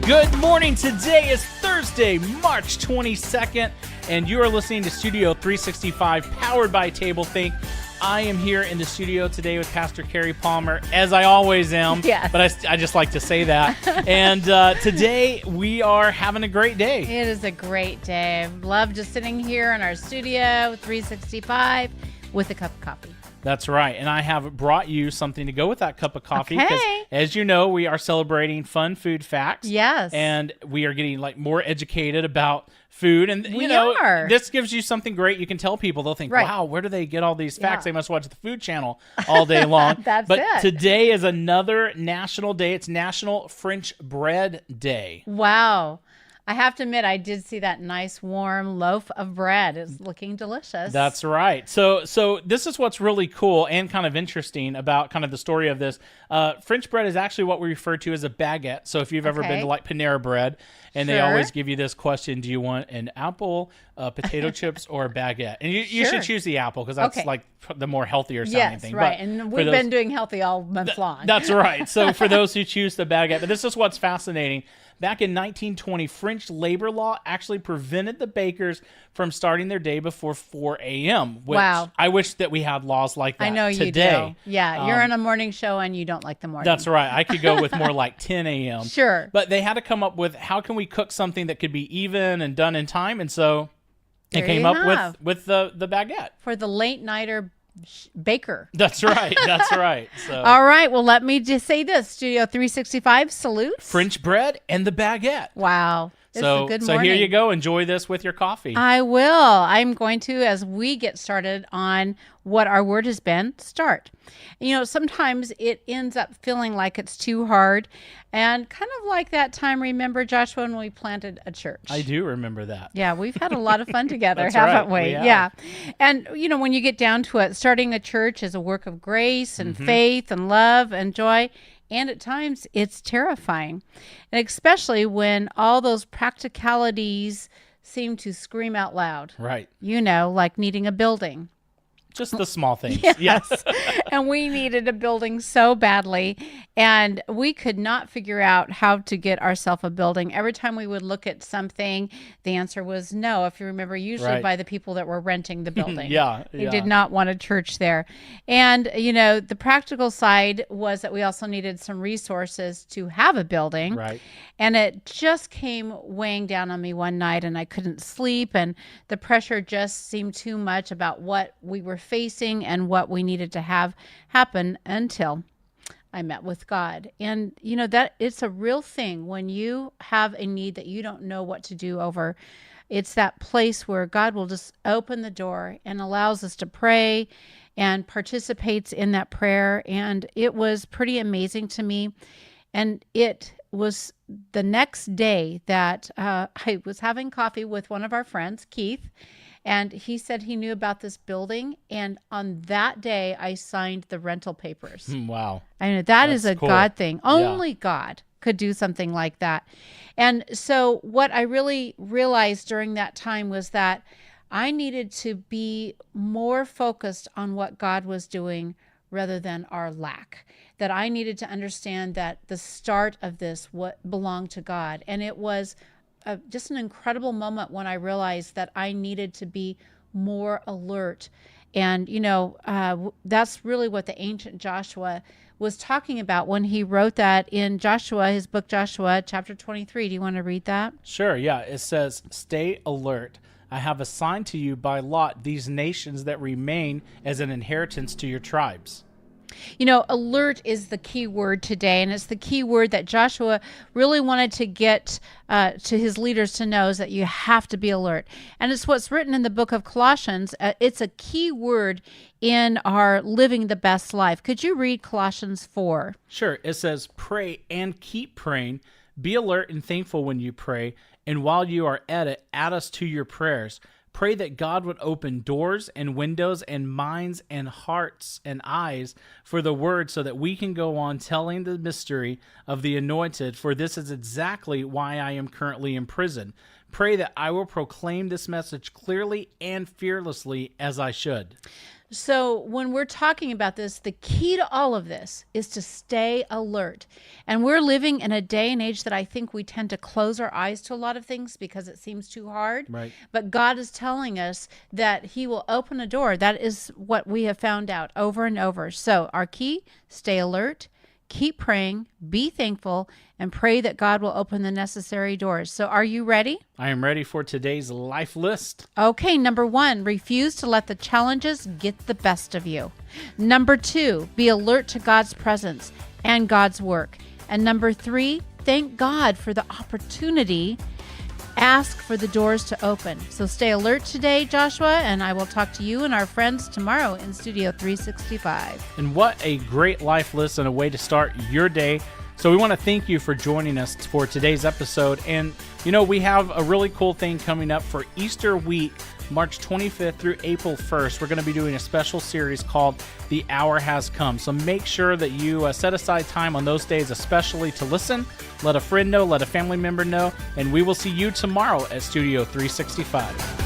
Good morning. Today is Thursday, March 22nd, and you are listening to Studio 365, powered by Table Think. I am here in the studio today with Pastor Kerrie Palmer, as I always am, Yes. but I just like to say that. And today we are having a great day. It is a great day. I love just sitting here in our studio, 365, with a cup of coffee. That's right. And I have brought you something to go with that cup of coffee. Okay. Because, as you know, we are celebrating Fun Food Facts. Yes. And we are getting more educated about food. And, We are. this gives you something great you can tell people. They'll think, Right. wow, where do they get all these facts? Yeah. They must watch the Food Channel all day long. That's but it. today is another national day. It's National French Bread Day. Wow. I have to admit, I did see that nice warm loaf of bread. It's looking delicious. That's right. So this is what's really cool and kind of interesting about kind of the story of this. French bread is actually what we refer to as a baguette. So if you've ever been to Panera Bread, and they always give you this question, do you want an apple, potato chips, or a baguette? And you should choose the apple because that's the more healthier sounding thing. Yes, right. But and we've been doing healthy all month long. That's right. So for those who choose the baguette, but this is what's fascinating. Back in 1920, French labor law actually prevented the bakers from starting their day before 4 a.m. Which I wish that we had laws like that I know today. You do. Yeah, you're on a morning show and you don't like the morning. That's right. I could go with more like 10 a.m. Sure. But they had to come up with how can we cook something that could be even and done in time, and so they came up with the baguette. For the late nighter baker. That's right. That's right. So all right. Well, let me just say this. Studio 365 salutes. French bread and the baguette. Wow. This is a good morning. So here you go. Enjoy this with your coffee. I will. I'm going to, as we get started on what our word has been, start. You know, sometimes it ends up feeling like it's too hard, and kind of like that time, remember, Joshua, when we planted a church? I do remember that. Yeah, we've had a lot of fun together, That's haven't right. we? We have. Yeah. And, you know, when you get down to it, starting a church is a work of grace and faith and love and joy. And at times it's terrifying, and especially when all those practicalities seem to scream out loud. Right. You know, like needing a building. Just the small things. Yes. And we needed a building so badly, and we could not figure out how to get ourselves a building. Every time we would look at something, the answer was no. If you remember, usually by the people that were renting the building. They did not want a church there. And, you know, the practical side was that we also needed some resources to have a building. Right. And it just came weighing down on me one night, and I couldn't sleep, and the pressure just seemed too much about what we were facing and what we needed to have happen until I met with God. And you know that it's a real thing when you have a need that you don't know what to do over. It's that place where God will just open the door and allows us to pray and participates in that prayer. And it was pretty amazing to me. And it was the next day that I was having coffee with one of our friends, Keith, and he said he knew about this building. And on that day, I signed the rental papers. Wow. I know that is a cool. God thing. Only God could do something like that. And so what I really realized during that time was that I needed to be more focused on what God was doing rather than our lack. That I needed to understand that the start of this what belonged to God. And it was just an incredible moment when I realized that I needed to be more alert. And, you know, that's really what the ancient Joshua was talking about when he wrote that in Joshua, his book Joshua, chapter 23. Do you want to read that? Sure, yeah. It says, stay alert. I have assigned to you by lot these nations that remain as an inheritance to your tribes. You know, alert is the key word today, and it's the key word that Joshua really wanted to get to his leaders to know, is that you have to be alert. And it's what's written in the book of Colossians. It's a key word in our living the best life. Could you read Colossians 4? Sure. It says, pray and keep praying. Be alert and thankful when you pray. And while you are at it, add us to your prayers. Pray that God would open doors and windows and minds and hearts and eyes for the word so that we can go on telling the mystery of the Anointed, for this is exactly why I am currently in prison. Pray that I will proclaim this message clearly and fearlessly as I should. So, when we're talking about this, the key to all of this is to stay alert. And we're living in a day and age that I think we tend to close our eyes to a lot of things because it seems too hard. Right. But God is telling us that He will open a door. That is what we have found out over and over. So, our key, stay alert, keep praying, be thankful, and pray that God will open the necessary doors. So, are you ready? I am ready for today's life list. Okay, number 1, refuse to let the challenges get the best of you. Number 2, be alert to God's presence and God's work. And number 3, thank God for the opportunity. Ask for the doors to open. So stay alert today, Joshua, and I will talk to you and our friends tomorrow in Studio 365. And what a great life list and a way to start your day. So we want to thank you for joining us for today's episode. And, we have a really cool thing coming up for Easter week, March 25th through April 1st. We're going to be doing a special series called The Hour Has Come. So make sure that you set aside time on those days, especially to listen. Let a friend know, let a family member know, and we will see you tomorrow at Studio 365.